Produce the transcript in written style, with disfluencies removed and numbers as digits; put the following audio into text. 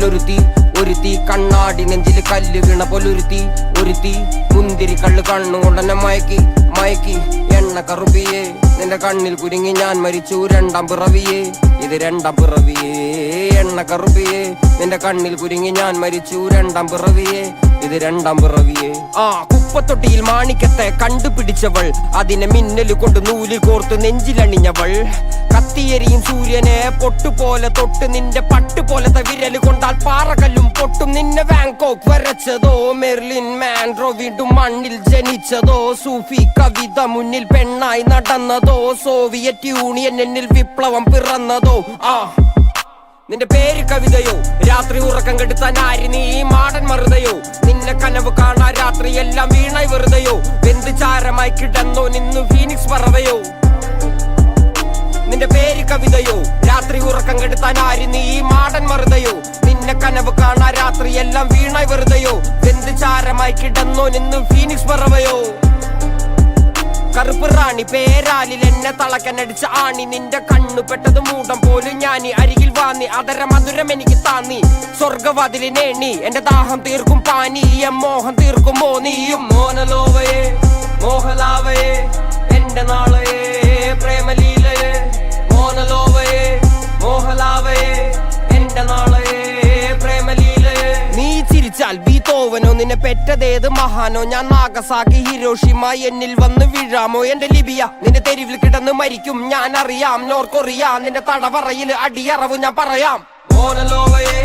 പോലൊരുത്തി ഒരുത്തി കണ്ണാടി നെഞ്ചില് കല്ല് വീണ പോലൊരുത്തി ഒരുത്തി മുന്തിരി കള്ള് കണ്ണുകൊണ്ടെന്നെ മയക്കി മയക്കി എണ്ണ കറുപ്പിയേ നിന്റെ കണ്ണിൽ കുരുങ്ങി ഞാൻ മരിച്ചു രണ്ടാം പിറവിയേ ഇത് രണ്ടാം പിറവിയേ എണ്ണ കറുപ്പിയേ നിന്റെ കണ്ണിൽ കുരുങ്ങി ഞാൻ മരിച്ചു രണ്ടാം പിറവിയേ ഇത് രണ്ടാം പിറവിയേ കുപ്പത്തൊട്ടിയിൽ മാണിക്കത്തെ കണ്ടുപിടിച്ചവൾ അതിനെ മിന്നല് കൊണ്ട് നൂലിൽ കോർത്ത് നെഞ്ചിലണിഞ്ഞവൾ കത്തിയെരിയും സൂര്യനെ പൊട്ടുപോലെ തൊട്ട് നിന്റെ പട്ടുപോലത്തെ വിരല് കൊണ്ടാൽ പാറകല്ലും പൊട്ടും നിന്നെ ബാങ്കോക്ക് വരച്ചതോ മെർലിൻ മാൻഡ്രോ വീണ്ടും മണ്ണിൽ ജനിച്ചതോ സൂഫി കവിത മുന്നിൽ പെണ്ണായി നടന്നതോ സോവിയറ്റ് യൂണിയൻ എന്നിൽ വിപ്ലവം പിറന്നതോ നിന്റെ പേര് കവിതയോ രാത്രി ഉറക്കം കെടുത്താൻ ആര് നീ മാടൻ മറുതയോ നിന്നെ കനവ് കാണാ രാത്രി എല്ലാം വീണായി വെറുതെയോ വെന്ത് ചാരമായി കിടന്നോ നിന്നു ഫീനിക്സ് പറവയോ നിന്റെ പേര് കവിതയോ രാത്രി ഉറക്കം കെടുത്താൻ ആര് നീ മാടൻ മറുതയോ നിന്നെ കനവ് കാണാ രാത്രി എല്ലാം വീണായി വെറുതെയോ വെന്ത് ചാരമായി കിടന്നോ നിന്നു ഫീനിക്സ് പറവയോ കറുപ്പ് റാണി പേരാലിൽ എന്നെ തളക്കനടിച്ച ആണി നിന്റെ കണ്ണു പെട്ടത് മൂടം പോലും ഞാനി അരികിൽ വാന്നി അതര മധുരം എനിക്ക് താന്നി സ്വർഗവാതിലിനേണി എന്റെ ദാഹം തീർക്കും പാനീയം മോഹം തീർക്കുമോ നീയും മോനലോവയെ മോഹലാവയെ എന്റെ നാളയെ പ്രേമലീലയെ മോനലോവയെ മോഹലാവയെ എന്റെ നാളയെ പ്രേമലീലയെ നീ ചിരിച്ചാൽ ബീതോവനോ നിന്നെ പെറ്റതേത് മഹാനോ ഞാൻ നാഗസാക്കി ഹിരോഷിമ എന്നിൽ വന്ന് വീഴാമോ എന്റെ ലിബിയ നിന്റെ തെരുവിൽ കിടന്ന് മരിക്കും ഞാൻ അറിയാം നോർക്കൊറിയാം നിന്റെ തടവറയിൽ അടിയറവ് ഞാൻ പറയാം മോനലോവയെ